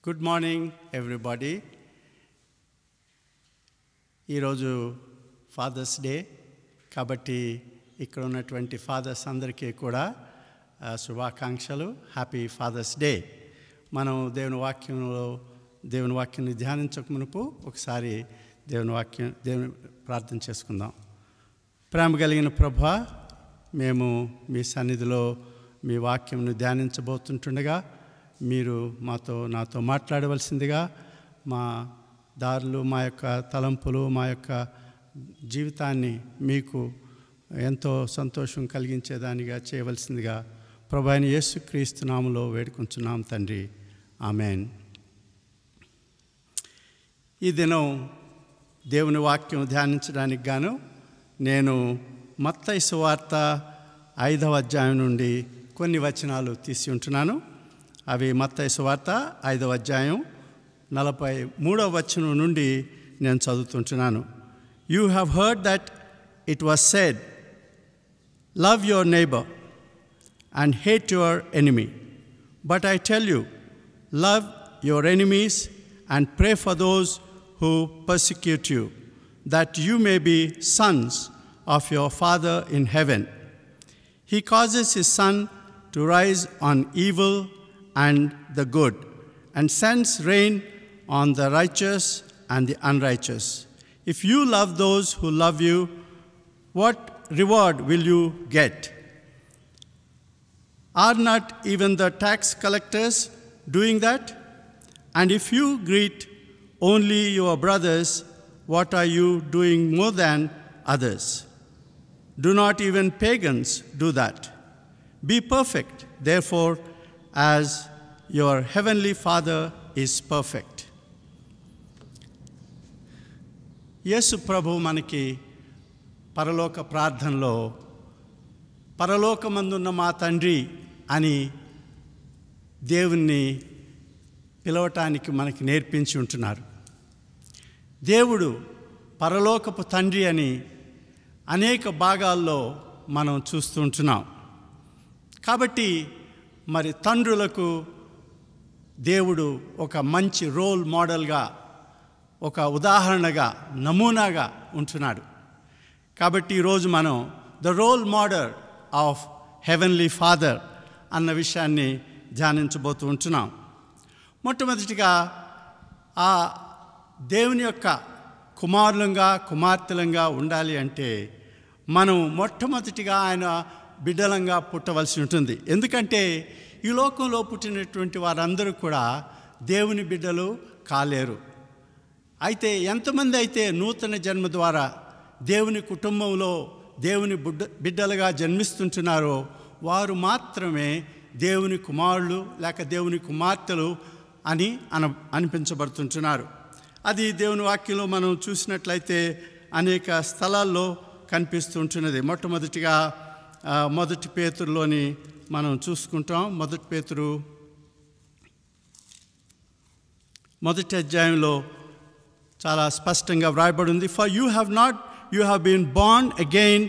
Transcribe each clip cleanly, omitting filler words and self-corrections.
Good morning everybody. ఈరోజు father's day కాబట్టి ఇక్కడ ఉన్నటువంటి ఫాదర్స్ అందరికీ కూడా శుభాకాంక్షలు. Happy father's day. మనం దేవుని వాక్యాన్ని ధ్యానించక మునుపు ఒకసారి దేవుని ప్రార్థన చేసుకుందాం. ప్రేమ కలిగిన ప్రభువా, మేము మీ సన్నిధిలో మీ వాక్యంను ధ్యానించబోతుంటుండగా మీరు నాతో మాట్లాడవలసిందిగా, మా దారులు, మా యొక్క తలంపులు, మా యొక్క జీవితాన్ని మీకు ఎంతో సంతోషం కలిగించేదానిగా చేయవలసిందిగా ప్రభు అయిన యేసుక్రీస్తు నామములో వేడుకుంటున్నాం తండ్రి. ఆమెన్. ఈ దినం దేవుని వాక్యం ధ్యానించడానికి గాను నేను మత్తయి సువార్త 5వ అధ్యాయం నుండి కొన్ని వచనాలు తీసి ఉంటున్నాను. అవి మత్తయి సువార్త 5వ అధ్యాయం 43వ వచనం నుండి నేను చదువుతుంటున్నాను. You have heard that it was said, love your neighbour and hate your enemy. But I tell you, love your enemies and pray for those who persecute you, that you may be sons of your Father in heaven. He causes his sun to rise on evil and the good, and sends rain on the righteous and the unrighteous. If you love those who love you, what reward will you get? Are not even the tax collectors doing that? And if you greet only your brothers, what are you doing more than others? Do not even pagans do that? Be perfect, therefore, as your heavenly Father is perfect. యేసు ప్రభు మనకి పరలోక ప్రార్థనలో పరలోకమందున్న మా తండ్రి అని దేవుణ్ణి పిలవటానికి మనకి నేర్పించి ఉంటున్నారు. దేవుడు పరలోకపు తండ్రి అని అనేక భాగాల్లో మనం చూస్తూ ఉంటున్నాం. కాబట్టి మరి తండ్రులకు దేవుడు ఒక మంచి రోల్ మోడల్గా, ఒక ఉదాహరణగా, నమూనాగా ఉంటున్నాడు. కాబట్టి ఈరోజు మనం the role model of heavenly father అన్న విషయాన్ని ధ్యానించబోతూ ఉంటున్నాం. మొట్టమొదటిగా ఆ దేవుని యొక్క కుమారులంగా, కుమార్తెలంగా ఉండాలి అంటే మనం మొట్టమొదటిగా ఆయన బిడ్డలంగా పుట్టవలసి ఉంటుంది. ఎందుకంటే ఈ లోకంలో పుట్టినటువంటి వారందరూ కూడా దేవుని బిడ్డలు కాలేరు. అయితే ఎంతమంది అయితే నూతన జన్మ ద్వారా దేవుని కుటుంబంలో దేవుని బిడ్డలుగా జన్మిస్తుంటున్నారో వారు మాత్రమే దేవుని కుమారులు లేక దేవుని కుమార్తెలు అని అనిపించబడుతుంటున్నారు. అది దేవుని వాక్యంలో మనం చూసినట్లయితే అనేక స్థలాల్లో కనిపిస్తుంటున్నది. మొట్టమొదటిగా 1 పేతురులోని మనం చూసుకుంటాం. 1 పేతురు 1వ అధ్యాయంలో చాలా స్పష్టంగా వ్రాయబడి ఉంది. For you have been born again,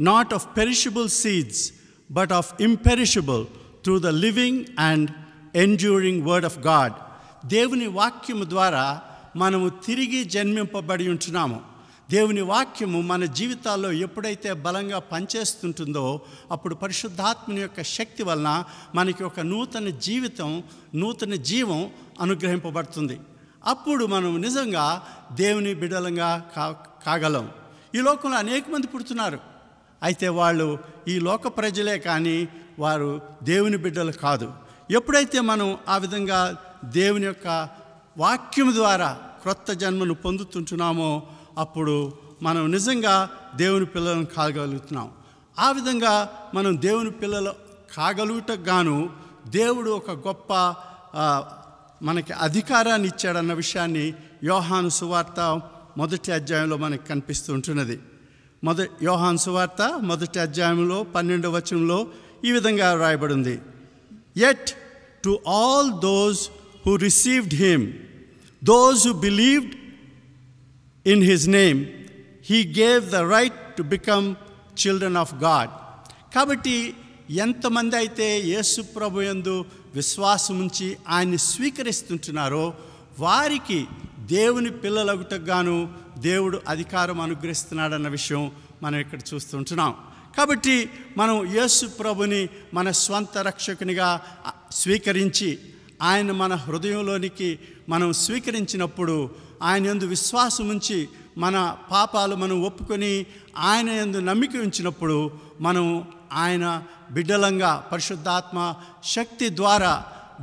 not of perishable seeds, but of imperishable, through the living and enduring word of God. దేవుని వాక్యము ద్వారా మనము తిరిగి జన్మింపబడి ఉంటున్నాము. దేవుని వాక్యము మన జీవితాల్లో ఎప్పుడైతే బలంగా పనిచేస్తుంటుందో అప్పుడు పరిశుద్ధాత్మని యొక్క శక్తి వలన మనకి ఒక నూతన జీవం అనుగ్రహింపబడుతుంది. అప్పుడు మనం నిజంగా దేవుని బిడ్డలంగా కాగలం. ఈ లోకంలో అనేక మంది పుడుతున్నారు. అయితే వాళ్ళు ఈ లోక ప్రజలే కానీ వారు దేవుని బిడ్డలు కాదు. ఎప్పుడైతే మనం ఆ విధంగా దేవుని యొక్క వాక్యం ద్వారా క్రొత్త జన్మను పొందుతుంటున్నామో అప్పుడు మనం నిజంగా దేవుని పిల్లలను కాగలుగుతున్నాం. ఆ విధంగా మనం దేవుని పిల్లలు కాగలుగుటకు గాను దేవుడు ఒక గొప్ప మనకి అధికారాన్ని ఇచ్చాడన్న విషయాన్ని యోహాను సువార్త 1వ అధ్యాయంలో మనకు కనిపిస్తూ ఉంటున్నది. యోహాను సువార్త 1వ అధ్యాయంలో 12వ వచనంలో ఈ విధంగా రాయబడి ఉంది. Yet to all those who received him, those who believed in his name, he gave the right to become children of God. కాబట్టి ఎంతమంది అయితే యేసు ప్రభు యందు విశ్వాసం ఉంచి ఆయన్ని స్వీకరిస్తుంటున్నారో వారికి దేవుని పిల్లలగుటకు గాను దేవుడు అధికారం అనుగ్రహిస్తున్నాడన్న విషయం మనం ఇక్కడ చూస్తుంటున్నాం. కాబట్టి మనం యేసు ప్రభుని మన స్వంత రక్షకునిగా స్వీకరించి ఆయన మన హృదయంలోనికి మనం స్వీకరించినప్పుడు ఆయన యందు విశ్వాసం ఉంచి మన పాపాలు మనం ఒప్పుకొని ఆయన యందు నమ్మిక ఉంచినప్పుడు మనం ఆయన బిడ్డలంగా పరిశుద్ధాత్మ శక్తి ద్వారా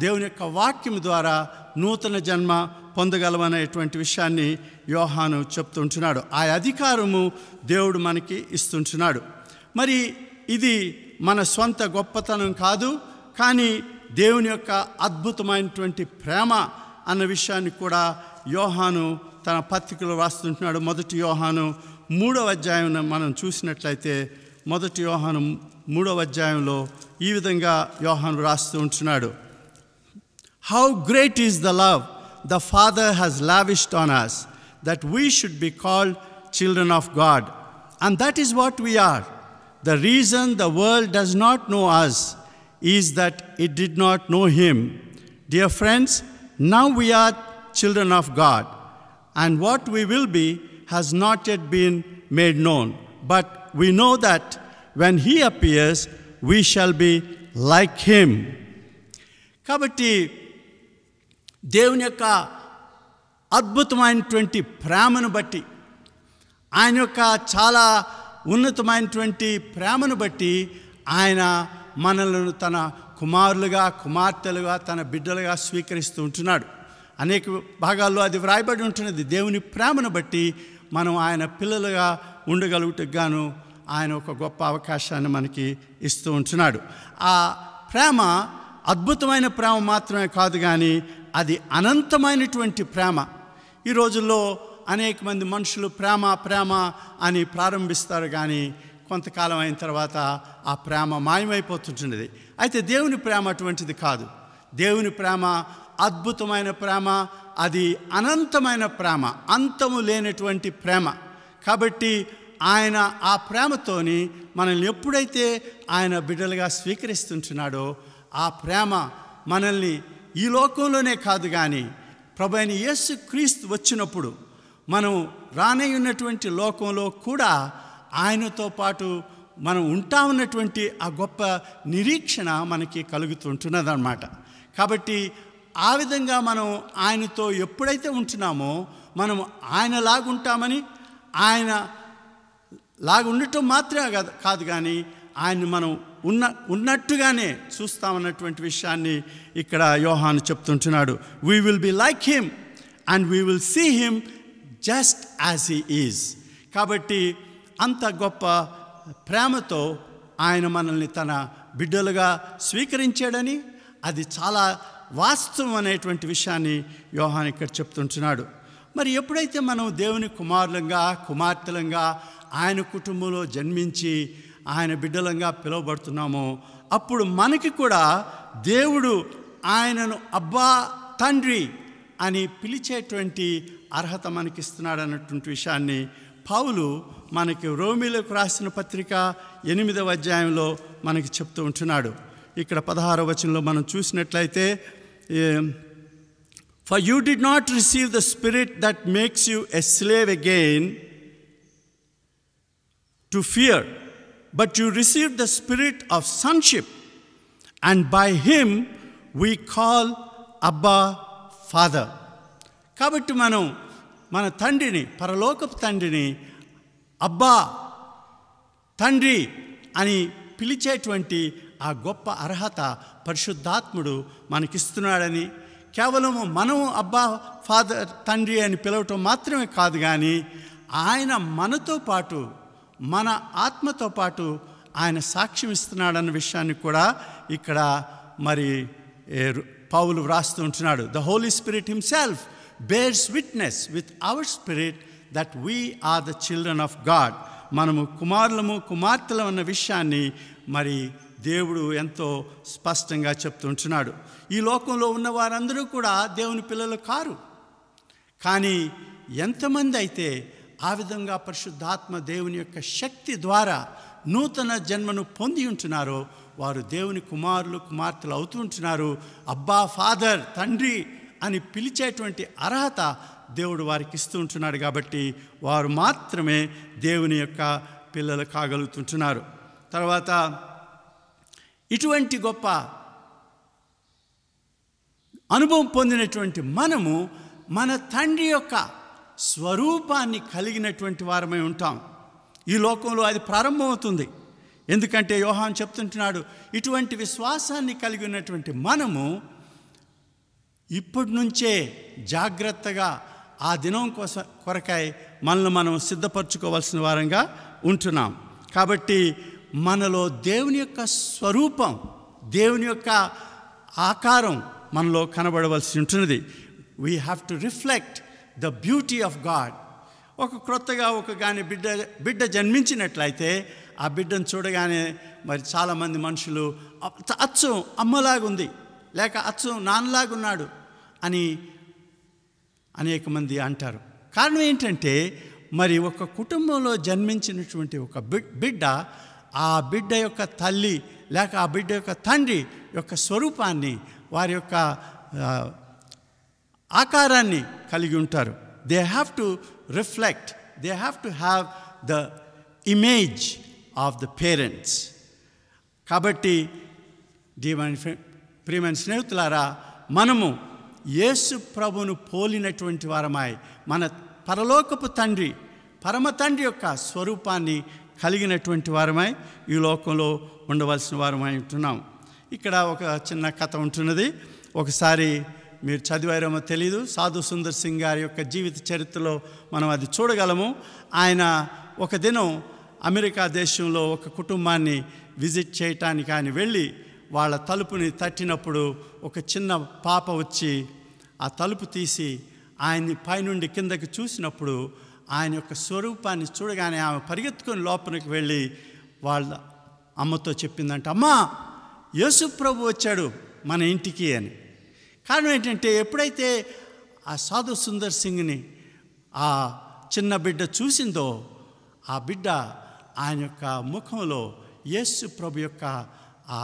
దేవుని యొక్క వాక్యం ద్వారా నూతన జన్మ పొందగలమనేటువంటి విషయాన్ని యోహాను చెప్తుంటున్నాడు. ఆ అధికారము దేవుడు మనకి ఇస్తుంటున్నాడు. మరి ఇది మన స్వంత గొప్పతనం కాదు, కానీ దేవుని యొక్క అద్భుతమైనటువంటి ప్రేమ అన్న విషయాన్ని కూడా యోహాను తన పత్రికలో రాస్తుంటున్నాడు. 1 యోహాను 3వ అధ్యాయం మనం చూసినట్లయితే 1 యోహాను 3వ అధ్యాయంలో ఈ విధంగా యోహాను రాస్తూ ఉంటున్నాడు. How great is the love the father has lavished on us that we should be called children of God, and that is what we are. The reason the world does not know us is that it did not know him. Dear friends, now we are children of God, and what we will be has not yet been made known. But we know that when he appears, we shall be like him. కాబట్టి దేవుని యొక్క అద్భుతమైనటువంటి ప్రేమను బట్టి, ఆయన యొక్క చాలా ఉన్నతమైనటువంటి ప్రేమను బట్టి ఆయన మనలను తన కుమారులుగా కుమార్తెలుగా తన బిడ్డలుగా స్వీకరిస్తూ ఉంటున్నాడు. అనేక భాగాల్లో అది వ్రాయబడి ఉంటున్నది. దేవుని ప్రేమను బట్టి మనం ఆయన పిల్లలుగా ఉండగలుగుటకు గాను ఆయన ఒక గొప్ప అవకాశాన్ని మనకి ఇస్తూ ఉంటున్నాడు. ఆ ప్రేమ అద్భుతమైన ప్రేమ మాత్రమే కాదు, కానీ అది అనంతమైనటువంటి ప్రేమ. ఈ రోజుల్లో అనేక మంది మనుషులు ప్రేమ ప్రేమ అని ప్రారంభిస్తారు, కానీ కొంతకాలం అయిన తర్వాత ఆ ప్రేమ మాయమైపోతుంటున్నది. అయితే దేవుని ప్రేమ అటువంటిది కాదు. దేవుని ప్రేమ అద్భుతమైన ప్రేమ, అది అనంతమైన ప్రేమ, అంతము లేనటువంటి ప్రేమ. కాబట్టి ఆయన ఆ ప్రేమతోని మనల్ని ఎప్పుడైతే ఆయన బిడ్డలుగా స్వీకరిస్తుంటున్నాడో ఆ ప్రేమ మనల్ని ఈ లోకంలోనే కాదు, కానీ ప్రభు అయిన యేసు క్రీస్తు వచ్చినప్పుడు మనం రానే ఉన్నటువంటి లోకంలో కూడా ఆయనతో పాటు మనం ఉంటా ఉన్నటువంటి ఆ గొప్ప నిరీక్షణ మనకి కలుగుతుంటున్నదన్నమాట. కాబట్టి ఆ విధంగా మనం ఆయనతో ఎప్పుడైతే ఉంటున్నామో మనం ఆయనలాగుంటామని, ఆయన లాగా ఉండటం మాత్రమే కాదు, కానీ ఆయన్ని మనం ఉన్నట్టుగానే చూస్తామన్నటువంటి విషయాన్ని ఇక్కడ యోహాను చెప్తుంటున్నాడు. We will be like him and we will see him just as he is. కాబట్టి అంత గొప్ప ప్రేమతో ఆయన మనల్ని తన బిడ్డలుగా స్వీకరించాడని, అది చాలా వాస్తవం అనేటువంటి విషయాన్ని యోహాను ఇక్కడ చెప్తుంటున్నాడు. మరి ఎప్పుడైతే మనం దేవుని కుమారులంగా కుమార్తెలంగా ఆయన కుటుంబంలో జన్మించి ఆయన బిడ్డలంగా పిలువబడుతున్నామో అప్పుడు మనకి కూడా దేవుడు ఆయనను అబ్బా తండ్రి అని పిలిచేటువంటి అర్హత మనకిస్తున్నాడు అన్నటువంటి విషయాన్ని పౌలు మనకి రోమీయులకు రాసిన పత్రిక 8వ అధ్యాయంలో మనకి చెప్తూ ఉంటున్నాడు. ఇక్కడ 16వ వచనంలో మనం చూసినట్లయితే, For you did not receive the spirit that makes you a slave again to fear, but you received the spirit of sonship, and by him we call Abba Father. కాబట్టి మనం మన తండ్రిని, పరలోకపు తండ్రిని అబ్బా తండ్రి అని పిలిచేటువంటి ఆ గొప్ప అర్హత పరిశుద్ధాత్ముడు మనకిస్తున్నాడని, కేవలము మనం అబ్బా ఫాదర్ తండ్రి అని పిలవటం మాత్రమే కాదు, కానీ ఆయన మనతో పాటు మన ఆత్మతో పాటు ఆయన సాక్ష్యం ఇస్తున్నాడన్న విషయాన్ని కూడా ఇక్కడ మరి పౌలు వ్రాస్తూ ఉంటున్నాడు. The Holy Spirit himself bears witness with our spirit that we are the children of God. మనము కుమారులము కుమార్తెలం అన్న విషయాన్ని మరి దేవుడు ఎంతో స్పష్టంగా చెప్తుంటున్నాడు. ఈ లోకంలో ఉన్న వారందరూ కూడా దేవుని పిల్లలు కారు, కానీ ఎంతమంది అయితే ఆ విధంగా పరిశుద్ధాత్మ దేవుని యొక్క శక్తి ద్వారా నూతన జన్మను పొంది ఉంటున్నారో వారు దేవుని కుమారులు కుమార్తెలు అవుతూ ఉంటున్నారు. అబ్బా ఫాదర్, తండ్రి అని పిలిచేటువంటి అర్హత దేవుడు వారికి ఇస్తూ ఉంటున్నాడు. కాబట్టి వారు మాత్రమే దేవుని యొక్క పిల్లలు కాగలుగుతుంటున్నారు. తర్వాత ఇటువంటి గొప్ప అనుభవం పొందినటువంటి మనము మన తండ్రి యొక్క స్వరూపాన్ని కలిగినటువంటి వారమై ఉంటాం. ఈ లోకంలో అది ప్రారంభమవుతుంది. ఎందుకంటే యోహాను చెప్తుంటున్నాడు, ఇటువంటి విశ్వాసాన్ని కలిగి ఉన్నటువంటి మనము ఇప్పటి నుంచే జాగ్రత్తగా ఆ దినం కొరకై మనల్ని మనం సిద్ధపరచుకోవాల్సిన వారంగా ఉంటున్నాం. కాబట్టి మనలో దేవుని యొక్క స్వరూపం, దేవుని యొక్క ఆకారం మనలో కనబడవలసి ఉంటున్నది. We have to reflect the beauty of God. క్రొత్తగా కానీ బిడ్డ జన్మించినట్లయితే ఆ బిడ్డను చూడగానే మరి చాలామంది మనుషులు అచ్చు అమ్మలాగుంది, లేక అచ్చు నాన్నలాగున్నాడు అని అనేక మంది అంటారు. కారణం ఏంటంటే మరి ఒక కుటుంబంలో జన్మించినటువంటి ఒక బిడ్డ ఆ బిడ్డ యొక్క తల్లి లేక ఆ బిడ్డ యొక్క తండ్రి యొక్క స్వరూపాన్ని, వారి యొక్క ఆకారాన్ని కలిగి ఉంటారు. They have to reflect, they have to have the image of the parents. కాబట్టి ప్రియమైన స్నేహితులారా, మనము యేసు ప్రభును పోలినటువంటి వారమై మన పరలోకపు తండ్రి, పరమ తండ్రి యొక్క స్వరూపాన్ని కలిగినటువంటి వారమై ఈ లోకంలో ఉండవలసిన వారమై ఉంటున్నాం. ఇక్కడ ఒక చిన్న కథ ఉంటున్నది. ఒకసారి మీరు చదివారేమో తెలీదు, సాధు సుందర్ సింగ్ గారి యొక్క జీవిత చరిత్రలో మనం అది చూడగలము. ఆయన ఒక దినం అమెరికా దేశంలో ఒక కుటుంబాన్ని విజిట్ చేయటానికి ఆయన వెళ్ళి వాళ్ళ తలుపుని తట్టినప్పుడు ఒక చిన్న పాప వచ్చి ఆ తలుపు తీసి ఆయన్ని పైనుండి కిందకి చూసినప్పుడు ఆయన యొక్క స్వరూపాన్ని చూడగానే ఆమె పరిగెత్తుకొని లోపలికి వెళ్ళి వాళ్ళ అమ్మతో చెప్పిందంట, అమ్మా యేసు ప్రభు వచ్చాడు మన ఇంటికి అని. కారణం ఏంటంటే ఎప్పుడైతే ఆ సాధు సుందర్ సింగ్ని ఆ చిన్న బిడ్డ చూసిందో ఆ బిడ్డ ఆయన యొక్క ముఖంలో యేసు ప్రభు యొక్క ఆ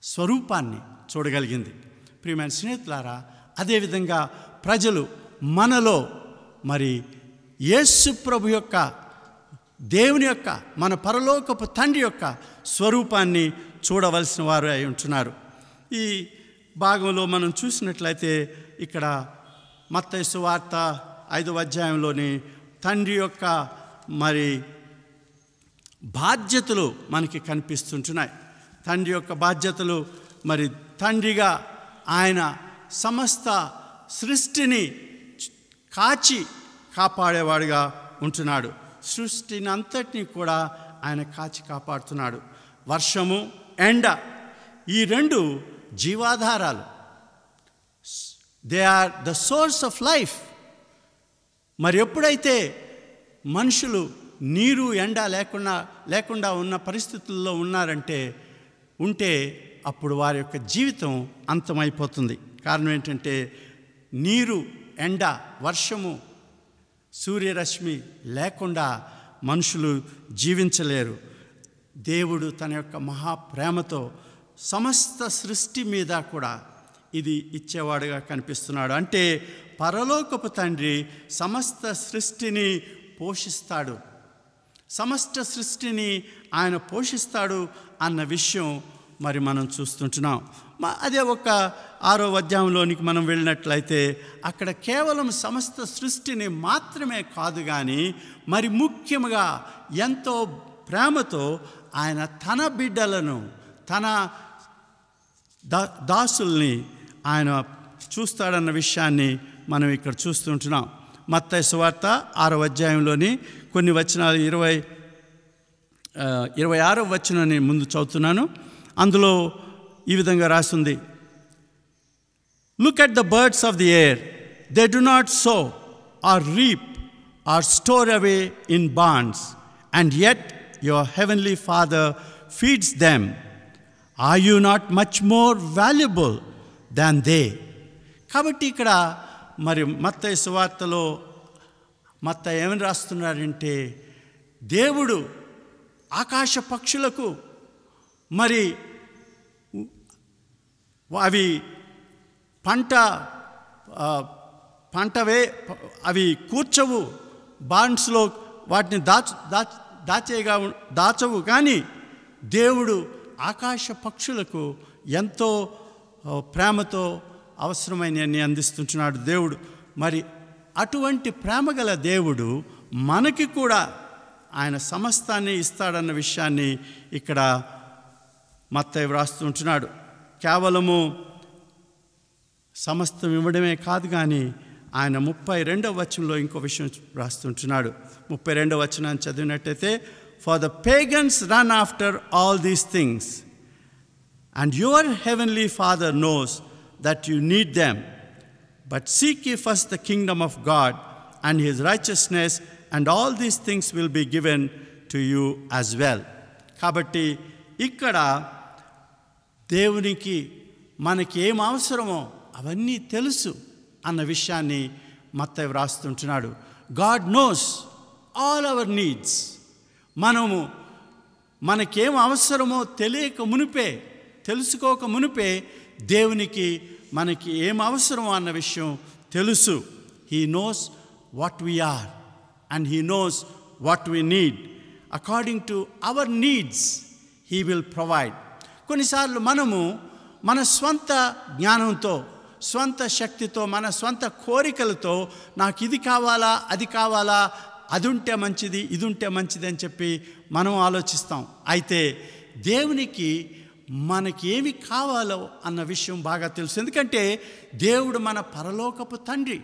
స్వరూపాన్ని చూడగలిగింది. ప్రియమైన స్నేహితులారా, అదేవిధంగా ప్రజలు మనలో మరి యేసు ప్రభు యొక్క, దేవుని యొక్క, మన పరలోకపు తండ్రి యొక్క స్వరూపాన్ని చూడవలసిన వారు అయి ఉంటున్నారు. ఈ భాగంలో మనం చూసినట్లయితే ఇక్కడ మత్తయి సువార్త 5వ అధ్యాయంలోని తండ్రి యొక్క మరి బాధ్యతలు మనకి కనిపిస్తుంటున్నాయి. తండ్రి యొక్క బాధ్యతలు, మరి తండ్రిగా ఆయన సమస్త సృష్టిని కాపాడేవాడుగా ఉంటున్నాడు. సృష్టిని అంతటినీ కూడా ఆయన కాచి కాపాడుతున్నాడు. వర్షము, ఎండ, ఈ రెండు జీవాధారాలు. They are the source of life. మరి ఎప్పుడైతే మనుషులు నీరు ఎండ లేకుండా ఉన్న పరిస్థితుల్లో ఉంటే అప్పుడు వారి యొక్క జీవితం అంతమైపోతుంది. కారణం ఏంటంటే నీరు, ఎండ, వర్షము, సూర్యరశ్మి లేకుండా మనుషులు జీవించలేరు. దేవుడు తన యొక్క మహాప్రేమతో సమస్త సృష్టి మీద కూడా ఇది ఇచ్చేవాడుగా కనిపిస్తున్నాడు. అంటే పరలోకపు తండ్రి సమస్త సృష్టిని పోషిస్తాడు, సమస్త సృష్టిని ఆయన పోషిస్తాడు అన్న విషయం మరి మనం చూస్తుంటున్నాం. అదే ఒక 6వ అధ్యాయంలోనికి మనం వెళ్ళినట్లయితే అక్కడ కేవలం సమస్త సృష్టిని మాత్రమే కాదు కానీ మరి ముఖ్యంగా ఎంతో ప్రేమతో ఆయన తన బిడ్డలను, తన దాసుల్ని ఆయన చూస్తాడన్న విషయాన్ని మనం ఇక్కడ చూస్తుంటున్నాం. మత్తయి సువార్త 6వ అధ్యాయంలోని కొన్ని వచనాలు 26వ వచనాన్ని ముందు చదువుతున్నాను. అందులో ఈ విధంగా రాస్తుంది, look at the birds of the air, they do not sow or reap or store away in barns, and yet your heavenly father feeds them. Are you not much more valuable than they. కాబట్టి ఇక్కడ మరి మత్తయి సువార్తలో మత్తయి ఏమని రాస్తున్నారంటే దేవుడు ఆకాశ పక్షులకు మరి అవి పంటవే అవి కూర్చవు, బాండ్స్లో వాటిని దాచవు. కానీ దేవుడు ఆకాశ పక్షులకు ఎంతో ప్రేమతో అవసరమైనవన్నీ అందిస్తుంటున్నాడు దేవుడు. మరి అటువంటి ప్రేమ గల దేవుడు మనకి కూడా ఆయన సమస్తాన్ని ఇస్తాడన్న విషయాన్ని ఇక్కడ మత్తయి వ్రాస్తుంటున్నాడు. కేవలము సమస్తం ఇవ్వడమే కాదు, కానీ ఆయన 32వ వచనంలో ఇంకో విషయం రాస్తుంటున్నాడు. 32వ వచనాన్ని చదివినట్టయితే, for the pagans run after all these things and your heavenly father knows that you need them, but seek ye first the kingdom of God and his righteousness, and all these things will be given to you as well. కాబట్టి ఇక్కడ దేవునికి మనకి ఏం అవసరమో అవన్నీ తెలుసు అన్న విషయాన్ని మత్తయి వ్రాస్తుంటున్నాడు. God knows all our needs. మనకేం అవసరమో తెలుసుకోక మునిపే దేవునికి మనకి ఏం అవసరమో అన్న విషయం తెలుసు. He knows what we are and he knows what we need. According to our needs he will provide. కొన్నిసార్లు మనము మన స్వంత జ్ఞానంతో, స్వంత శక్తితో, మన స్వంత కోరికలతో నాకు ఇది కావాలా, అది కావాలా, అది ఉంటే మంచిది, ఇది ఉంటే మంచిది అని చెప్పి మనం ఆలోచిస్తాం. అయితే దేవునికి మనకి ఏమి కావాలో అన్న విషయం బాగా తెలుసు. ఎందుకంటే దేవుడు మన పరలోకపు తండ్రి.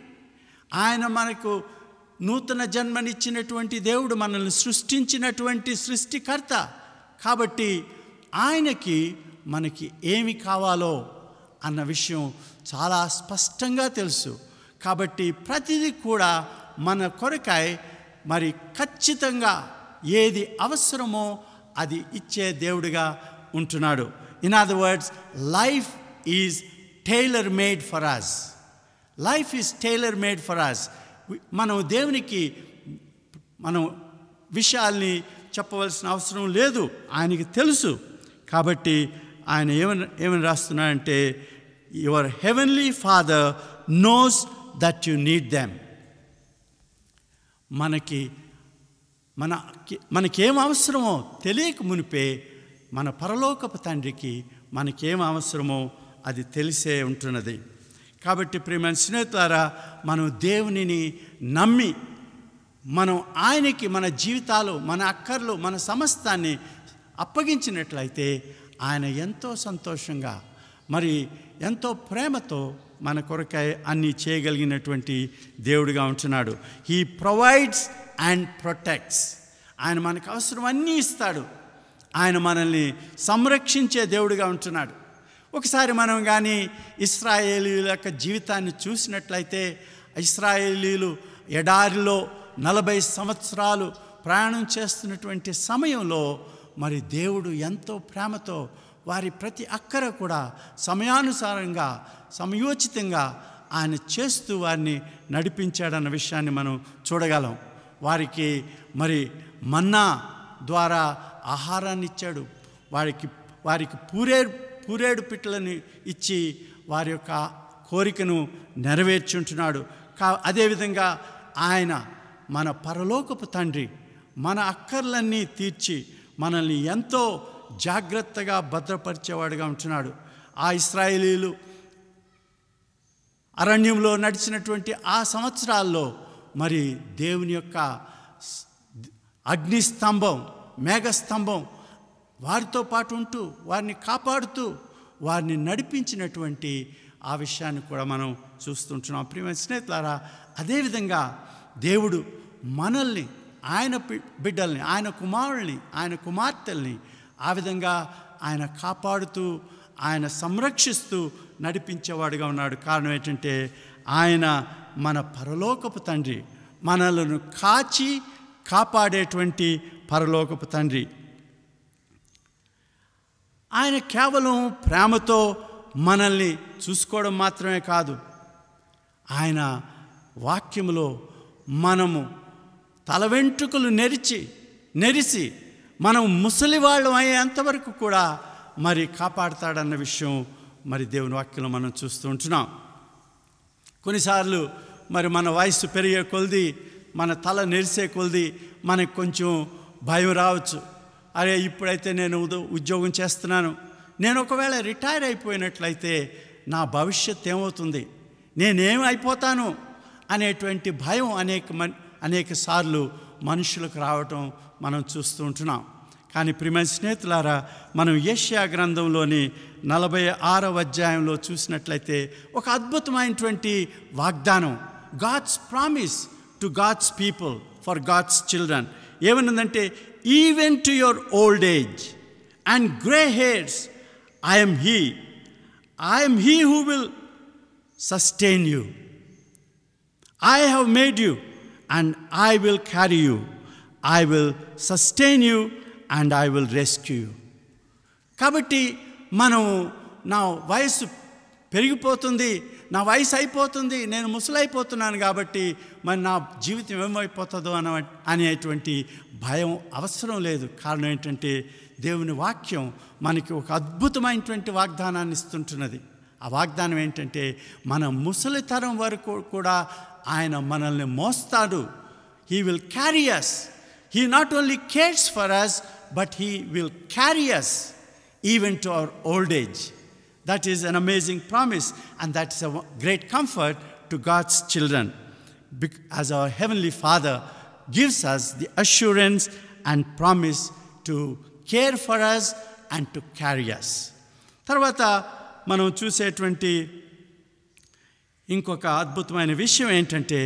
ఆయన మనకు నూతన జన్మనిచ్చినటువంటి దేవుడు, మనల్ని సృష్టించినటువంటి సృష్టికర్త. కాబట్టి ఆయనకి మనకి ఏమి కావాలో అన్న విషయం చాలా స్పష్టంగా తెలుసు. కాబట్టి ప్రతిదీ కూడా మన కొరకై మరి ఖచ్చితంగా ఏది అవసరమో అది ఇచ్చే దేవుడిగా ఉంటున్నాడు. In other words, life is tailor made for us. Life is tailor made for us. మనం దేవునికి మనం విషయాల్ని చెప్పవలసిన అవసరం లేదు, ఆయనకి తెలుసు. కాబట్టి ఆయన ఏమని రాస్తున్నాడంటే, your heavenly father knows that you need them. మనకేం అవసరమో తెలియక మునిపే మన పరలోకపు తండ్రికి మనకేం అవసరమో అది తెలిసే ఉంటున్నది. కాబట్టి ప్రియమైన స్నేహితులారా, మనం దేవునిని నమ్మి మనం ఆయనకి మన జీవితాలు, మన అక్కర్లు, మన సమస్తాన్ని అప్పగించినట్లయితే ఆయన ఎంతో సంతోషంగా మరి ఎంతో ప్రేమతో మన కొరకై అన్నీ చేయగలిగినటువంటి దేవుడిగా ఉంటున్నాడు. He provides and protects. ఆయన మనకు అవసరం అన్నీ ఇస్తాడు. ఆయన మనల్ని సంరక్షించే దేవుడిగా ఉంటున్నాడు. ఒకసారి మనం కానీ ఇశ్రాయేలీయుల యొక్క జీవితాన్ని చూసినట్లయితే, ఇశ్రాయేలీయులు ఎడారిలో 40 సంవత్సరాలు ప్రయాణం చేస్తున్నటువంటి సమయంలో మరి దేవుడు ఎంతో ప్రేమతో వారి ప్రతి అక్కర కూడా సమయానుసారంగా, సమయోచితంగా ఆయన చేస్తూ వారిని నడిపించాడన్న విషయాన్ని మనం చూడగలం. వారికి మరి మన్నా ద్వారా ఆహారాన్ని ఇచ్చాడు. వారికి పూరేడు పిట్టలను ఇచ్చి వారి యొక్క కోరికను నెరవేర్చుంటున్నాడు. అదేవిధంగా ఆయన మన పరలోకపు తండ్రి, మన అక్కర్లన్నీ తీర్చి మనల్ని ఎంతో జాగ్రత్తగా భద్రపరిచేవాడుగా ఉంటున్నాడు. ఆ ఇశ్రాయేలీయులు అరణ్యంలో నడిచినటువంటి ఆ సంవత్సరాల్లో మరి దేవుని యొక్క అగ్నిస్తంభం, మేఘస్తంభం వారితో పాటు ఉంటూ వారిని కాపాడుతూ వారిని నడిపించినటువంటి ఆ విషయాన్ని కూడా మనం చూస్తుంటున్నాం. ప్రియమైన స్నేహితులారా, అదేవిధంగా దేవుడు మనల్ని, ఆయన బిడ్డల్ని, ఆయన కుమారుల్ని, ఆయన కుమార్తెల్ని ఆ విధంగా ఆయన కాపాడుతూ, ఆయన సంరక్షిస్తూ నడిపించేవాడుగా ఉన్నాడు. కారణం ఏంటంటే ఆయన మన పరలోకపు తండ్రి, మనలను కాచి కాపాడేటువంటి పరలోకపు తండ్రి. ఆయన కేవలం ప్రేమతో మనల్ని చూసుకోవడం మాత్రమే కాదు, ఆయన వాక్యములో మనము తల వెంట్రుకలు నెరిసి మనం ముసలివాళ్ళం అయ్యేంతవరకు కూడా మరి కాపాడతాడన్న విషయం మరి దేవుని వాక్యంలో మనం చూస్తూ ఉంటున్నాం. కొన్నిసార్లు మరి మన వయసు పెరిగే కొలది, మన తల నెరిసే కొలది మనకు కొంచెం భయం రావచ్చు. అరే, ఇప్పుడైతే నేను ఉద్యోగం చేస్తున్నాను, నేను ఒకవేళ రిటైర్ అయిపోయినట్లయితే నా భవిష్యత్తు ఏమవుతుంది, నేనేమి అయిపోతాను అనేటువంటి భయం అనేక సార్లు మనుషులకు రావటం మనం చూస్తూ ఉంటున్నాం. కానీ ప్రియమైన స్నేహితులారా, మనం యెషయా గ్రంథంలోని 46వ అధ్యాయంలో చూసినట్లయితే ఒక అద్భుతమైనటువంటి వాగ్దానం, God's promise to God's people for God's children. ఏమన్నదంటే, even to your old age and grey hairs I am he who will sustain you. I have made you and I will carry you. I will sustain you and I will rescue you. కాబట్టి మనం నా వయసు పెరిగిపోతుంది, నా వయసు అయిపోతుంది, నేను ముసలైపోతున్నాను కాబట్టి మరి నా జీవితం ఏమైపోతుందో అనేటువంటి భయం అవసరం లేదు. కారణం ఏంటంటే దేవుని వాక్యం మనకి ఒక అద్భుతమైనటువంటి వాగ్దానాన్ని ఇస్తుంటున్నది. ఆ వాగ్దానం ఏంటంటే, మన ముసలితరం వరకు కూడా ఆయన మనల్ని మోస్తాడు. He will carry us. He not only cares for us, but he will carry us even to our old age. That is an amazing promise and that is a great comfort to God's children, as our heavenly Father gives us the assurance and promise to care for us and to carry us. తర్వాత మనం చూసేటువంటి ఇంకొక అద్భుతమైన విషయం ఏంటంటే,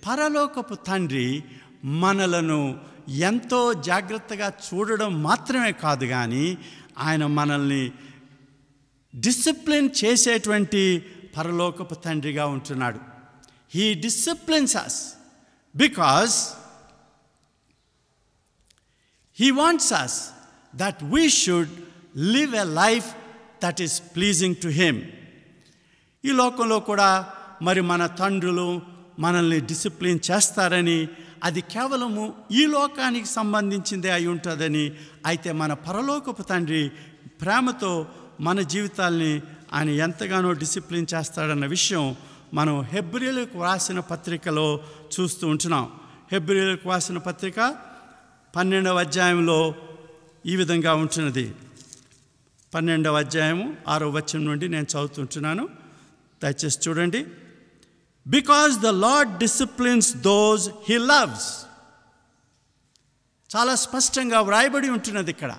పరలోకపు తండ్రి మనలను ఎంతో జాగ్రత్తగా చూడడం మాత్రమే కాదు, కానీ ఆయన మనల్ని డిసిప్లిన్ చేసేటువంటి పరలోకపు తండ్రిగా ఉంటున్నాడు. He disciplines us because he wants us that we should live a life that is pleasing to him. ఈ లోకంలో కూడా మరి మన తండ్రులు మనల్ని డిసిప్లిన్ చేస్తారని, అది కేవలము ఈ లోకానికి సంబంధించిందే అయి ఉంటుందని, అయితే మన పరలోకపు తండ్రి ప్రేమతో మన జీవితాల్ని ఆయన ఎంతగానో డిసిప్లిన్ చేస్తాడన్న విషయం మనం హెబ్రీయులకు రాసిన పత్రికలో చూస్తూ ఉంటున్నాం. హెబ్రీయులకు రాసిన పత్రిక 12వ అధ్యాయంలో ఈ విధంగా ఉంటున్నది. 12వ అధ్యాయము 6వ వచనం నుండి నేను చదువుతుంటున్నాను, దయచేసి చూడండి. Because the lord disciplines those he loves. చాలా స్పష్టంగా వ్రాయబడి ఉంటున్నది ఇక్కడ.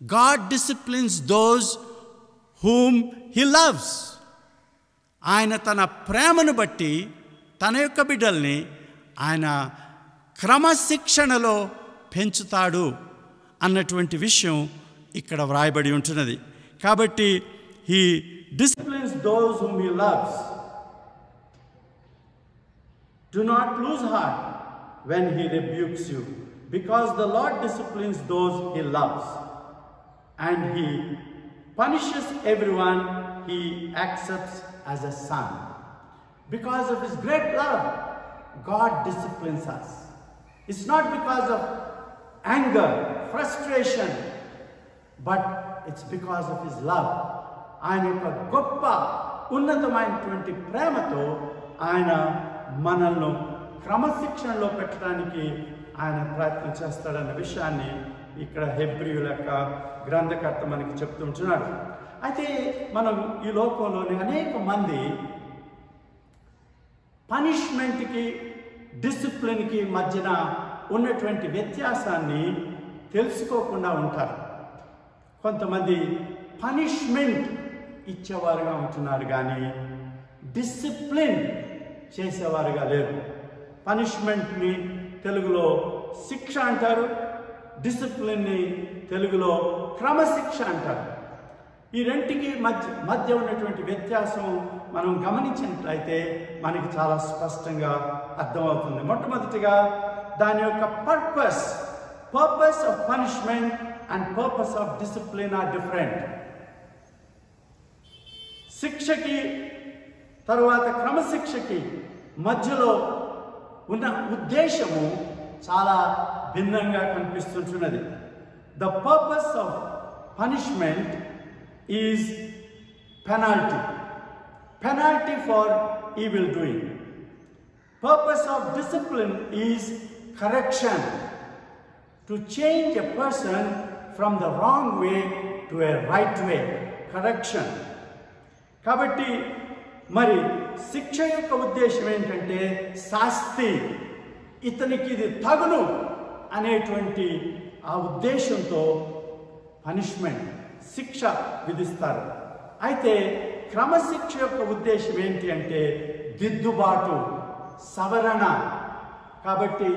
God disciplines those whom he loves. ఆయన తన ప్రేమను బట్టి తన యొక్క బిడ్డల్ని ఆయన క్రమశిక్షణలో పెంచుతాడు అన్నటువంటి విషయం ఇక్కడ వ్రాయబడి ఉంటున్నది. కాబట్టి he disciplines those whom he loves. Do not lose heart when he rebukes you, because the Lord disciplines those he loves, and he punishes everyone he accepts as a son. Because of his great love, God disciplines us. It's not because of anger, frustration, but it's because of his love. ఆయన యొక్క గొప్ప ఉన్నతమైనటువంటి ప్రేమతో ఆయన మనల్ని క్రమశిక్షణలో పెట్టడానికి ఆయన ప్రయత్నం చేస్తాడన్న విషయాన్ని ఇక్కడ హెబ్రీయుల యొక్క గ్రంథకర్త మనకి చెప్తుంటున్నాడు. అయితే మనం ఈ లోకంలోని అనేక మంది పనిష్మెంట్కి డిసిప్లిన్కి మధ్యన ఉన్నటువంటి వ్యత్యాసాన్ని తెలుసుకోకుండా ఉంటారు. కొంతమంది పనిష్మెంట్ ఇచ్చేవారుగా ఉంటున్నారు, కానీ డిసిప్లిన్ చేసేవారుగా లేరు. పనిష్మెంట్ని తెలుగులో శిక్ష అంటారు, డిసిప్లిన్ని తెలుగులో క్రమశిక్ష అంటారు. ఈ రెంటికి మధ్య ఉన్నటువంటి వ్యత్యాసం మనం గమనించినట్లయితే మనకి చాలా స్పష్టంగా అర్థమవుతుంది. మొట్టమొదటిగా దాని యొక్క purpose of punishment and purpose of discipline are different. శిక్షకి తరువాత క్రమశిక్షకి మధ్యలో ఉన్న ఉద్దేశము చాలా భిన్నంగా కనిపిస్తుంటున్నది. The purpose of punishment is penalty. Penalty for evil doing. Purpose of discipline is correction. To change a person from the wrong way to a right way. Correction. కాబట్టి మరి శిక్ష యొక్క ఉద్దేశం ఏంటంటే శాస్తి, ఇతనికి ఇది తగును అనేటువంటి ఆ ఉద్దేశంతో పనిష్మెంట్, శిక్ష విధిస్తారు. అయితే క్రమశిక్ష యొక్క ఉద్దేశం ఏంటి అంటే దిద్దుబాటు, సవరణ. కాబట్టి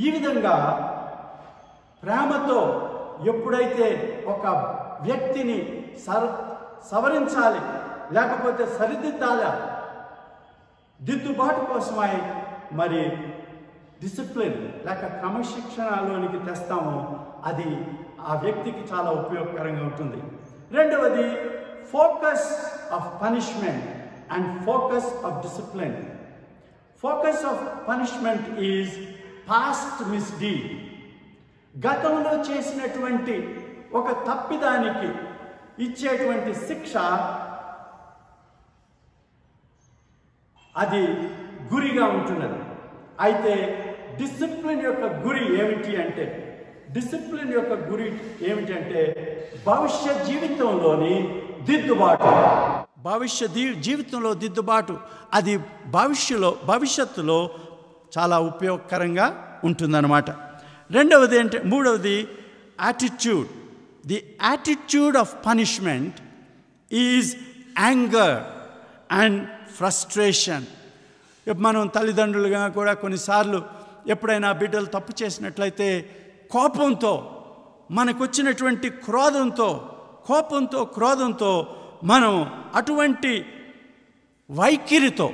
ఈ విధంగా ప్రేమతో ఎప్పుడైతే ఒక వ్యక్తిని సవరించాలి, లేకపోతే సరిదిద్దాలి, దిద్దుబాటు కోసమై మరి డిసిప్లిన్ లేక క్రమశిక్షణలోనికి తెస్తామో అది ఆ వ్యక్తికి చాలా ఉపయోగకరంగా ఉంటుంది. రెండవది focus of punishment and focus of discipline. Focus of punishment is past misdeed. గతంలో చేసినటువంటి ఒక తప్పిదానికి ఇచ్చేటువంటి శిక్ష అది గురిగా ఉంటున్నది. అయితే డిసిప్లిన్ యొక్క గురి ఏమిటి అంటే భవిష్య జీవితంలోని దిద్దుబాటు. జీవితంలో దిద్దుబాటు అది భవిష్యత్తులో చాలా ఉపయోగకరంగా ఉంటుందన్నమాట. మూడవది attitude. The attitude of punishment is anger and frustration. మనం తల్లిదండ్రులుగా కూడా కొన్నిసార్లు ఎప్పుడైనా బిడ్డలు తప్పు చేసినట్లయితే కోపంతో, మనకొచ్చినటువంటి క్రోధంతో మనం అటువంటి వైఖరితో,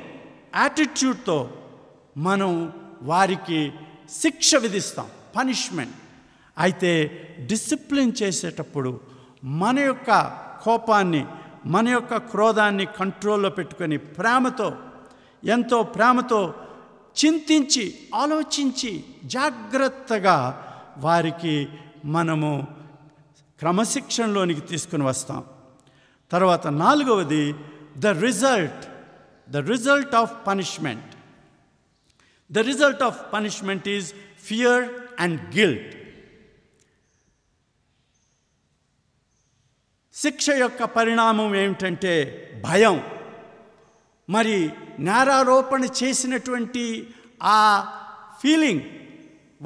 యాటిట్యూడ్తో మనం వారికి శిక్ష విధిస్తాం, పనిష్మెంట్. అయితే డిసిప్లిన్ చేసేటప్పుడు మన యొక్క కోపాన్ని, మన యొక్క క్రోధాన్ని కంట్రోల్లో పెట్టుకొని ఎంతో ప్రేమతో చింతించి ఆలోచించి జాగ్రత్తగా వారికి మనము క్రమశిక్షణలోనికి తీసుకుని వస్తాం. తర్వాత నాలుగవది the result of punishment. The result of punishment is fear and guilt. శిక్ష యొక్క పరిణామం ఏమిటంటే భయం. మరి నేరారోపణ చేసినటువంటి ఆ ఫీలింగ్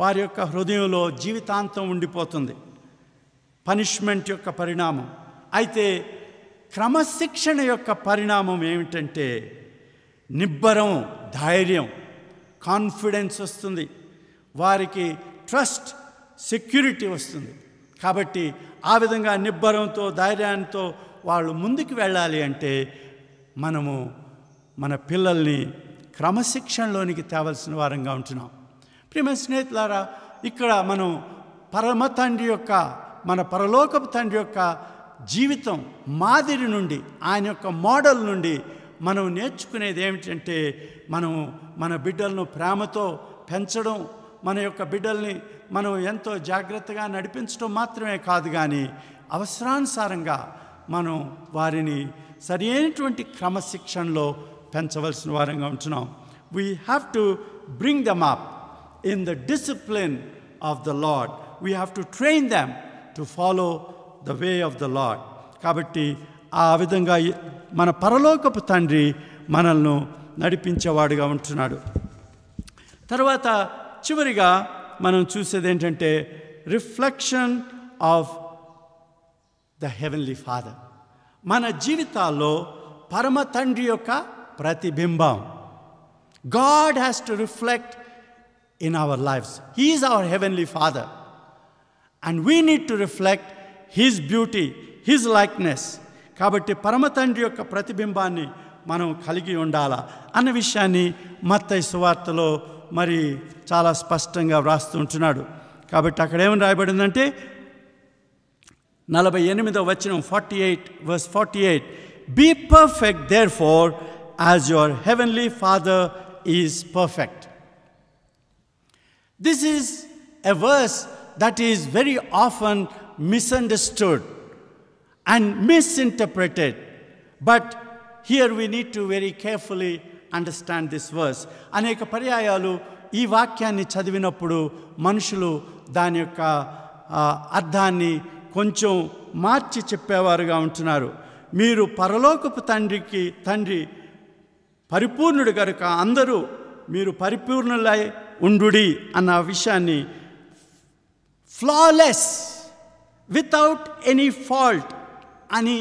వారి యొక్క హృదయంలో జీవితాంతం ఉండిపోతుంది, పనిష్మెంట్ యొక్క పరిణామం. అయితే క్రమశిక్షణ యొక్క పరిణామం ఏమిటంటే నిబ్బరం, ధైర్యం, కాన్ఫిడెన్స్ వస్తుంది, వారికి ట్రస్ట్, సెక్యూరిటీ వస్తుంది. కాబట్టి ఆ విధంగా నిబ్బరంతో, ధైర్యంతో వాళ్ళు ముందుకు వెళ్ళాలి అంటే మనము మన పిల్లల్ని క్రమశిక్షణలోనికి తేవలసిన వారంగా ఉంటున్నాం. ప్రియమైన స్నేహితులారా, ఇక్కడ మనం మన పరలోకపు తండ్రి యొక్క జీవితం మాదిరి నుండి, ఆయన యొక్క మోడల్ నుండి మనం నేర్చుకునేది ఏమిటంటే మన బిడ్డలను ప్రేమతో పెంచడం, మన యొక్క బిడ్డల్ని మనం ఎంతో జాగ్రత్తగా నడిపించడం మాత్రమే కాదు, కానీ అవసరానుసారంగా మనం వారిని సరైనటువంటి క్రమశిక్షణలో పెంచవలసిన వారంగా ఉంటున్నాం. We have to bring them up in the discipline of the Lord. We have to train them to follow the way of the Lord. కాబట్టి ఆ విధంగా మన పరలోకపు తండ్రి మనల్ని నడిపించేవాడుగా ఉంటున్నాడు. తర్వాత చివరిగా మనం చూసేది ఏంటంటే reflection of the heavenly father. మన జీవితాల్లో పరమ తండ్రి యొక్క ప్రతిబింబం. God has to reflect in our lives. He is our heavenly Father, and we need to reflect His beauty, His likeness. కాబట్టి పరమ తండ్రి యొక్క ప్రతిబింబాన్ని మనం కలిగి ఉండాలా అన్న విషయాన్ని మత్తయి సువార్తలో మరి చాలా స్పష్టంగా వ్రాస్తూ ఉంటున్నాడు. కాబట్టి అక్కడ ఏమని రాయబడిందంటే 48వ వచనం 48 Be perfect therefore as your heavenly Father is perfect. This is a verse that is very often misunderstood and misinterpreted. But here we need to very carefully understand this verse. అనేక పర్యాయాలు ఈ వాక్యాన్ని చదివినప్పుడు మనుషులు దాని యొక్క అర్థాన్ని కొంచెం మార్చి చెప్పేవారుగా ఉంటున్నారు. మీరు పరలోకపు తండ్రి పరిపూర్ణుడు గనుక అందరూ మీరు పరిపూర్ణులై ఉండుడి అన్న విషయాన్ని ఫ్లాలెస్, వితౌట్ ఎనీ ఫాల్ట్ అని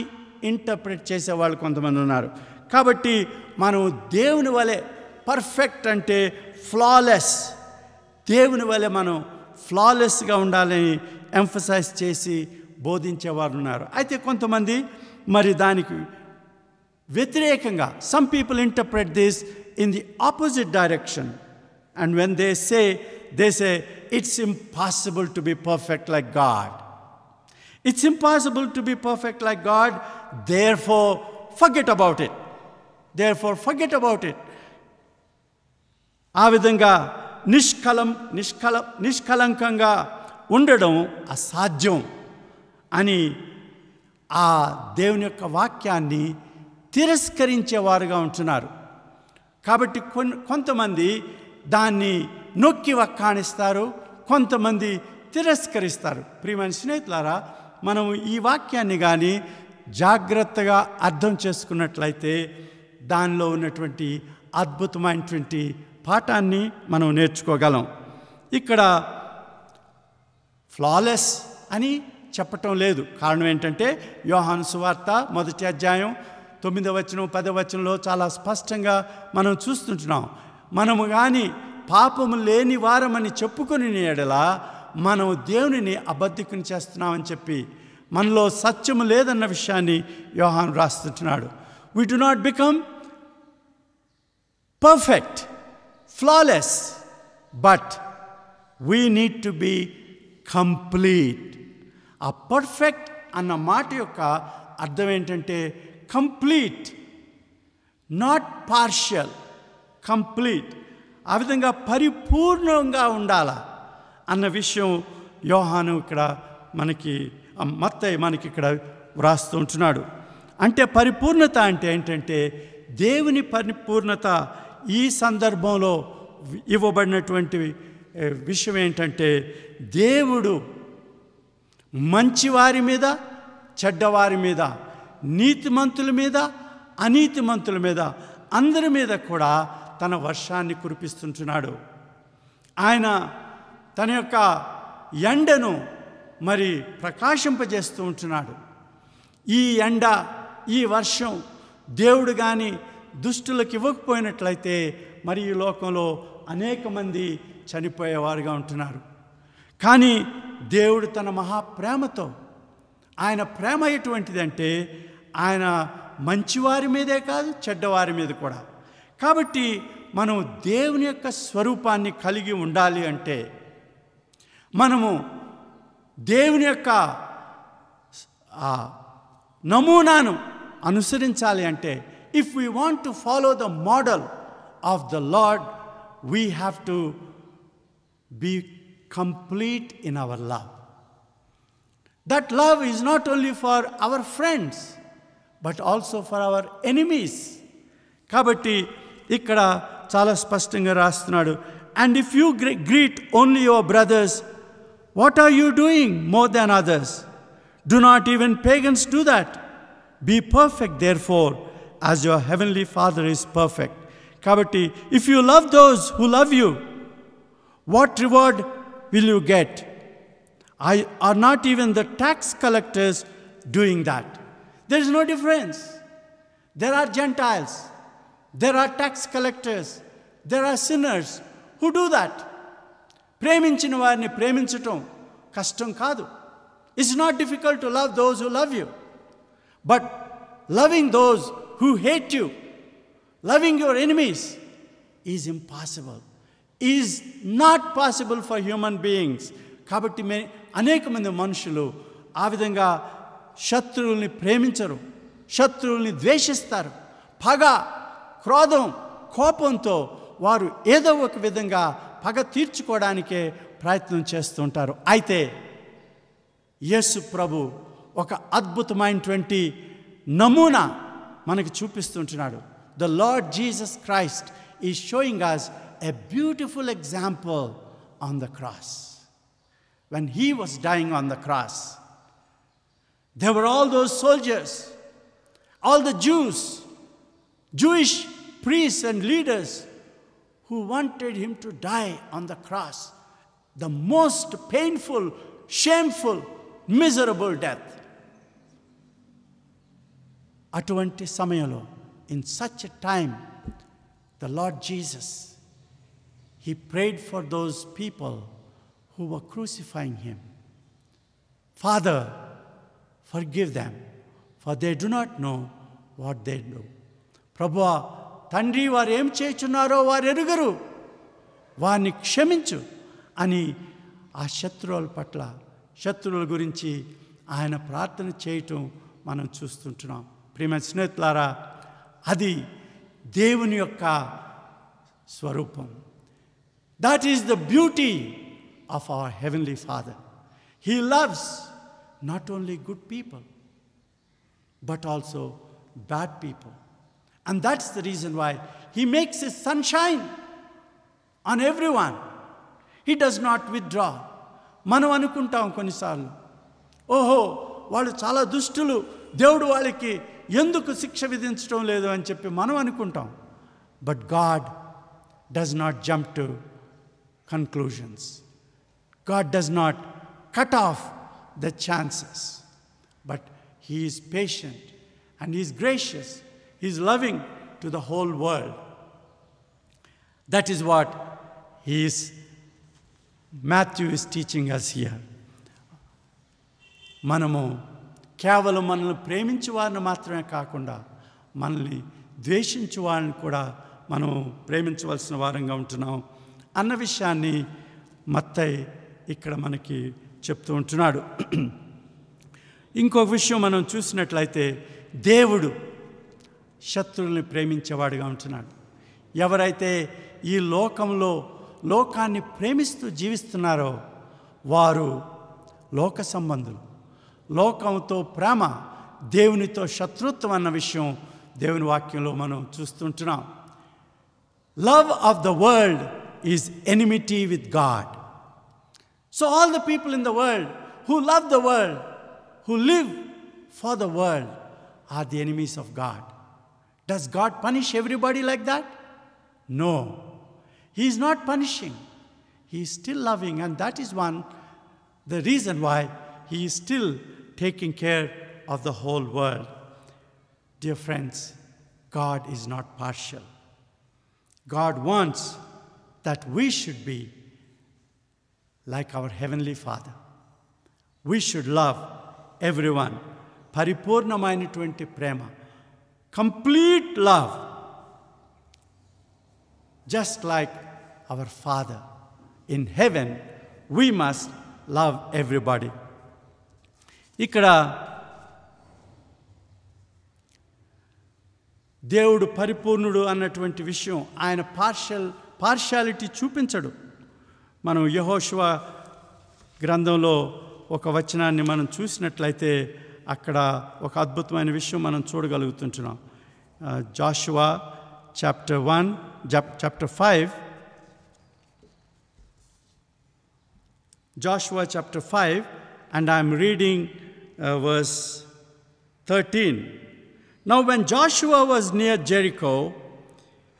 ఇంటర్ప్రిట్ చేసేవాళ్ళు కొంతమంది ఉన్నారు. కాబట్టి మనం దేవుని వలె పర్ఫెక్ట్ అంటే ఫ్లాలెస్, దేవుని వలె మనం ఫ్లాలెస్గా ఉండాలని ఎంఫసైజ్ చేసి బోధించేవారు ఉన్నారు. అయితే కొంతమంది మరి దానికి వ్యతిరేకంగా, some people interpret this in the opposite direction, and when they say it's impossible to be perfect like God. It's impossible to be perfect like God, therefore forget about it. Therefore forget about it. ఆ విధంగా నిష్కలంకంగా ఉండడం అసాధ్యం అని ఆ దేవుని యొక్క వాక్యాన్ని తిరస్కరించేవారుగా ఉంటున్నారు. కాబట్టి కొంతమంది దాన్ని నొక్కి వక్కాణిస్తారు, కొంతమంది తిరస్కరిస్తారు. ప్రియమైన స్నేహితులారా, మనం ఈ వాక్యాన్ని కానీ జాగ్రత్తగా అర్థం చేసుకున్నట్లయితే దానిలో ఉన్నటువంటి అద్భుతమైనటువంటి పాఠాన్ని మనం నేర్చుకోగలం. ఇక్కడ ఫ్లాలెస్ అని చెప్పటం లేదు. కారణం ఏంటంటే యోహాను సువార్త 1వ అధ్యాయం 9వ వచనం 10వ వచనంలో చాలా స్పష్టంగా మనం చూస్తుంటున్నాం. మనము కానీ పాపము లేని వారమని చెప్పుకొని ఎడల మనం దేవునిని అబద్ధికుని చేస్తున్నామని చెప్పి, మనలో సత్యము లేదన్న విషయాన్ని యోహాను రాస్తుంటున్నాడు. We do not become perfect, flawless, but we need to be complete. ఆ పర్ఫెక్ట్ అన్న మాట యొక్క అర్థం ఏంటంటే కంప్లీట్, నాట్ పార్షియల్, కంప్లీట్. ఆ విధంగా పరిపూర్ణంగా ఉండాలా అన్న విషయం యోహాను ఇక్కడ మత్తయి మనకి ఇక్కడ వ్రాస్తూ ఉంటున్నాడు. అంటే పరిపూర్ణత అంటే ఏంటంటే దేవుని పరిపూర్ణత. ఈ సందర్భంలో ఇవ్వబడినటువంటి విషయం ఏంటంటే దేవుడు మంచివారి మీద, చెడ్డవారి మీద, నీతిమంతుల మీద, అనీతిమంతుల మీద, అందరి మీద కూడా తన వర్షాన్ని కురిపిస్తుంటున్నాడు. ఆయన తన యొక్క ఎండను మరి ప్రకాశింపజేస్తూ ఉంటున్నాడు. ఈ ఎండ, ఈ వర్షం దేవుడు కానీ దుష్టులకు ఇవ్వకపోయినట్లయితే మరి ఈ లోకంలో అనేక మంది చనిపోయేవారుగా ఉంటున్నారు. కానీ దేవుడు తన మహాప్రేమతో, ఆయన ప్రేమ ఎటువంటిదంటే ఆయన మంచివారి మీదే కాదు, చెడ్డవారి మీద కూడా. కాబట్టి మనం దేవుని యొక్క స్వరూపాన్ని కలిగి ఉండాలి అంటే, మనము దేవుని యొక్క నమూనాను అనుసరించాలి అంటే, if we want to follow the model of the lord, we have to be complete in our love. That love is not only for our friends, but also for our enemies. కాబట్టి ఇక్కడ చాలా స్పష్టంగా రాస్తున్నాడు. And if you greet only your brothers, what are you doing more than others? Do not even pagans do that. Be perfect therefore, as your heavenly Father is perfect. కాబట్టి if you love those who love you, what reward will you get? Are not even the tax collectors doing that? There is no difference. There are Gentiles, there are tax collectors, there are sinners who do that. ప్రేమించిన వారిని ప్రేమించటం కష్టం కాదు. It's not difficult to love those who love you. But loving those who hate you, loving your enemies, is impossible. Is not possible for human beings. కాబట్టి అనేక మంది మనుషులు ఆ విధంగా శత్రువుల్ని ప్రేమించరు, శత్రువుల్ని ద్వేషిస్తారు. పగ, క్రోధం, కోపంతో వారు ఏదో ఒక విధంగా పగ తీర్చుకోవడానికే ప్రయత్నం చేస్తూ ఉంటారు. అయితే యేసు ప్రభు ఒక అద్భుతమైనటువంటి నమూనా మనకు చూపిస్తుంటున్నాడు. The Lord Jesus Christ is showing us a beautiful example on the cross. When he was dying on the cross, there were all those soldiers, all the Jewish priests and leaders who wanted him to die on the cross, the most painful, shameful, miserable death. అటువంటి సమయంలో, in such a time, the Lord Jesus, he prayed for those people who were crucifying him. Father, forgive them, for they do not know what they do. ప్రభువా, తండ్రి, వారు ఏం చేయుచున్నారో వారు ఎరుగరు, వారిని క్షమించు అని ఆ శత్రువుల గురించి ఆయన ప్రార్థన చేయటం మనం చూస్తుంటున్నాం. ప్రియమైన స్నేహితులారా, అది దేవుని యొక్క స్వరూపం. That is the beauty of our Heavenly Father. He loves not only good people, but also bad people. And that's the reason why he makes his sunshine on everyone. He does not withdraw. మనం అనుకుంటాం కొన్నిసార్లు, ఓహో వాళ్ళు చాలా దుష్టులు, దేవుడు వాళ్ళకి ఎందుకు శిక్ష విధించడం లేదు అని చెప్పి మనం అనుకుంటాం. But God does not jump to conclusions. God does not cut off the chances, but he is patient and he is gracious. He is loving to the whole world. That is what Matthew is teaching us here. మనము కేవలం మనల్ని ప్రేమించే వారిని మాత్రమే కాకుండా మనల్ని ద్వేషించే వారిని కూడా మనం ప్రేమించవలసిన వారంగా ఉంటున్నాం అన్న విషయాన్ని మత్తయి ఇక్కడ మనకి చెప్తూ ఉంటున్నాడు. ఇంకొక విషయం మనం చూసినట్లయితే, దేవుడు శత్రువుల్ని ప్రేమించేవాడుగా ఉంటున్నాడు. ఎవరైతే ఈ లోకాన్ని ప్రేమిస్తూ జీవిస్తున్నారో వారు లోక సంబంధులు. లోకంతో ప్రేమ, దేవునితో శత్రుత్వం అన్న విషయం దేవుని వాక్యంలో మనం చూస్తుంటున్నాం. Love of the world is enmity with God. So all the people in the world who love the world, who live for the world, are the enemies of God. Does God punish everybody like that? No. He is not punishing. He is still loving, and that is the reason why he is still taking care of the whole world. Dear friends, God is not partial. God wants that we should be like our Heavenly Father. We should love everyone. పరిపూర్ణమైనటువంటి ప్రేమ, complete love, just like our Father in heaven, we must love everybody. ఇక్కడ దేవుడు పరిపూర్ణుడు అన్నటువంటి విషయం, ఆయన partiality చూపించడు. మనం యెహోషువ గ్రంథంలో ఒక వచనాన్ని మనం చూసినట్లయితే అక్కడ ఒక అద్భుతమైన విషయం మనం చూడగలుగుతుంటున్నాం. Jashuva chapter 5, Joshua chapter 5, and I'm reading verse 13. Now when Joshua was near Jericho,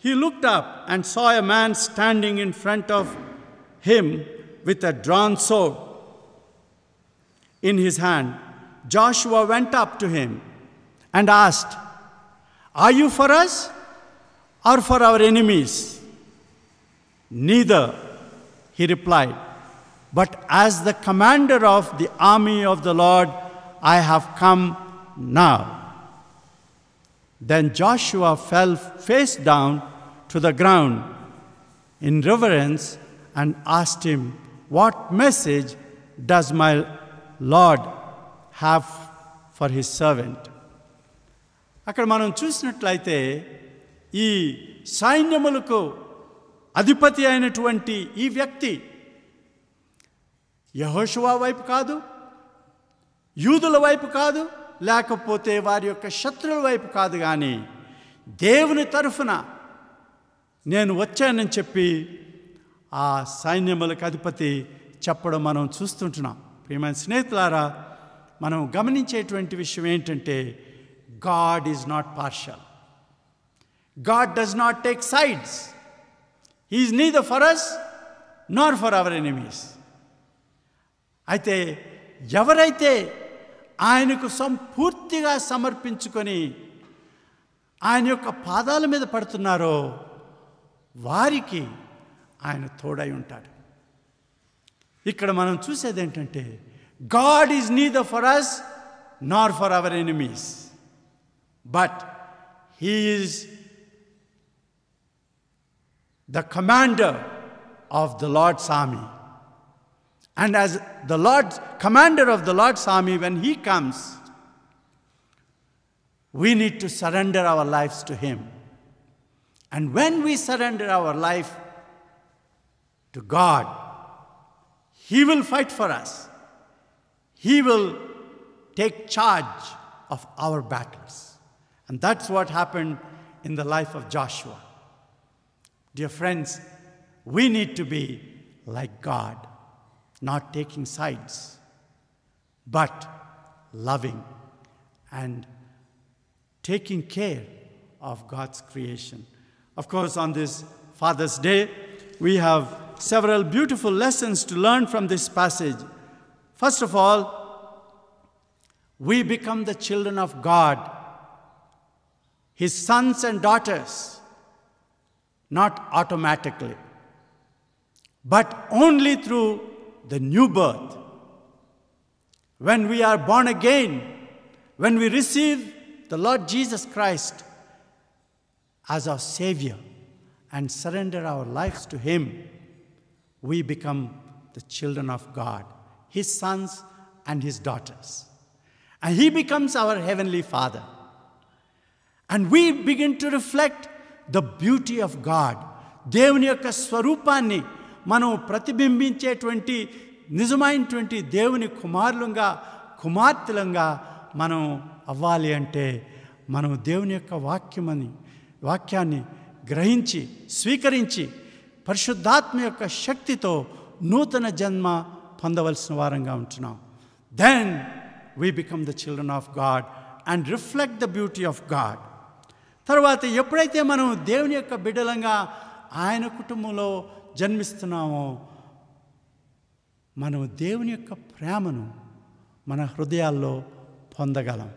he looked up and saw a man standing in front of him with a drawn sword in his hand. Joshua went up to him and asked, "Are you for us or for our enemies?" "Neither," he replied, "but as the commander of the army of the Lord, I have come now." Then Joshua fell face down to the ground in reverence and asked him, "What message does my Lord have for his servant?" అక్కడ మనం చూసినట్లయితే ఈ సైన్యములకు అధిపతి అయినటువంటి ఈ వ్యక్తి యెహోషువ వైపు కాదు, యూదుల వైపు కాదు, లేకపోతే వారి యొక్క శత్రువుల వైపు కాదు, కానీ దేవుని తరఫున నేను వచ్చానని చెప్పి ఆ సైన్యములకు అధిపతి చెప్పడం మనం చూస్తుంటున్నాం. ప్రియమైన స్నేహితులారా, మనం గమనించేటువంటి విషయం ఏంటంటే, God is not partial. God does not take sides. He is neither for us nor for our enemies. అయితే ఎవరైతే ఆయనకు సంపూర్తిగా సమర్పించుకొని ఆయన యొక్క పాదాల మీద పడుతున్నారో వారికి ఆయన తోడై ఉంటాడు. ఇక్కడ మనం చూసేది ఏంటంటే, God is neither for us nor for our enemies, but he is the commander of the Lord's army. And as the commander of the Lord's army, when he comes, we need to surrender our lives to him. And when we surrender our life to God, he will fight for us. He will take charge of our battles. And that's what happened in the life of Joshua. Dear friends, we need to be like God, not taking sides, but loving and taking care of God's creation. Of course, on this Father's Day, we have several beautiful lessons to learn from this passage. First of all, we become the children of God, his sons and daughters, not automatically, but only through the new birth. When we are born again, when we receive the Lord Jesus Christ as our Savior and surrender our lives to him, we become the children of God, his sons and his daughters. And he becomes our heavenly Father. And we begin to reflect the beauty of God. దేవుని యొక్క స్వరూపాన్ని మనం ప్రతిబింబించేటువంటి నిజమైనటువంటి దేవుని కుమారులుగా కుమార్తెలుగా మనం అవ్వాలి అంటే మనం దేవుని యొక్క వాక్యాన్ని గ్రహించి స్వీకరించి పరిశుద్ధాత్మ యొక్క శక్తితో నూతన జన్మ పొందవలసిన వారంగా ఉంటున్నాం. Then we become the children of God and reflect the beauty of God. తర్వాత ఎప్పుడైతే మనం దేవుని యొక్క బిడ్డలంగా ఆయన కుటుంబంలో జన్మిస్తున్నామో మనం దేవుని యొక్క ప్రేమను మన హృదయాల్లో పొందగలం.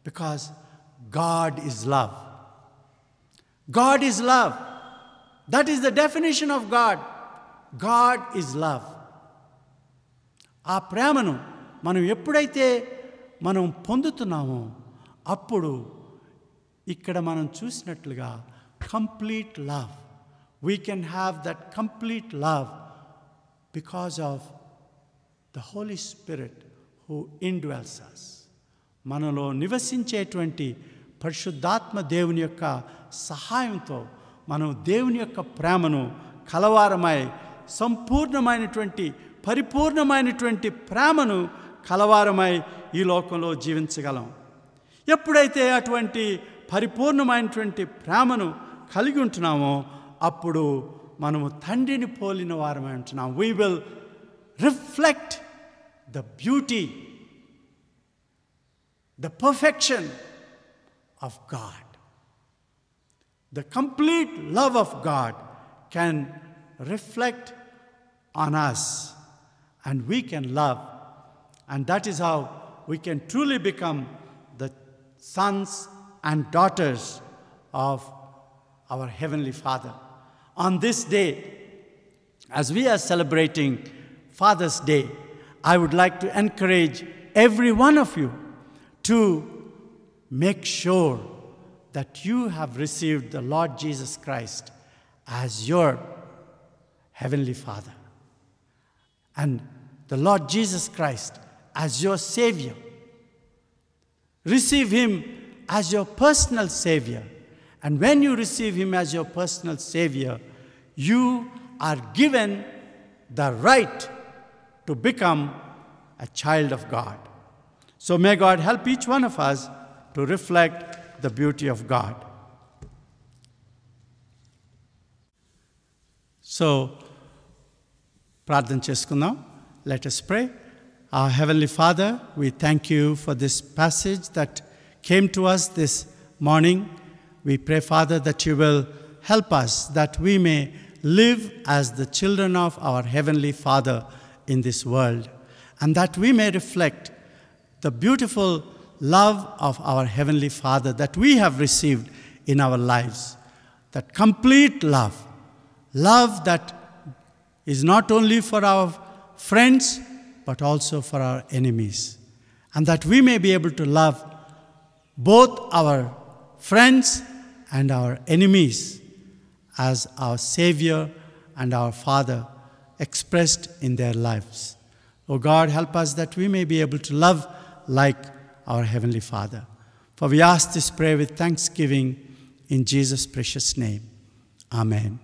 Because God is love. God is love. That is the definition of God. God is love. ఆ ప్రేమను మనం ఎప్పుడైతే మనం పొందుతున్నామో అప్పుడు ఇక్కడ మనం చూసినట్లుగా complete love. We can have that complete love because of the Holy Spirit who indwells us. మనలో నివసించేటువంటి పరిశుద్ధాత్మ దేవుని యొక్క సహాయంతో మనం దేవుని యొక్క ప్రేమను కలవారమై సంపూర్ణమైనటువంటి పరిపూర్ణమైనటువంటి ప్రేమను కలవారమై ఈ లోకంలో జీవించగలం. ఎప్పుడైతే అటువంటి పరిపూర్ణమైనటువంటి ప్రేమను కలిగి ఉంటున్నామో అప్పుడు మనము తండ్రిని పోలిన వారమై ఉంటున్నాం. We will reflect the beauty, the perfection of God. The complete love of God can reflect on us and we can love, and that is how we can truly become the sons and daughters of our Heavenly Father. On this day, as we are celebrating Father's Day, I would like to encourage every one of you to make sure that you have received the Lord Jesus Christ as your Heavenly Father and the Lord Jesus Christ as your Savior. Receive him as your personal Savior. And when you receive him as your personal Savior, you are given the right to become a child of God. So may God help each one of us to reflect the beauty of God. So, ప్రార్థన చేసుకుందాం. Let us pray. Our Heavenly Father, we thank you for this passage that came to us this morning. We pray, Father, that you will help us, that we may live as the children of our Heavenly Father in this world, and that we may reflect the beautiful love of our Heavenly Father that we have received in our lives. That complete love that is not only for our friends, but also for our enemies. And that we may be able to love both our friends and our enemies as our Savior and our Father expressed in their lives. Oh God, help us that we may be able to love like our Heavenly Father. For we ask this prayer with thanksgiving in Jesus' precious name. Amen.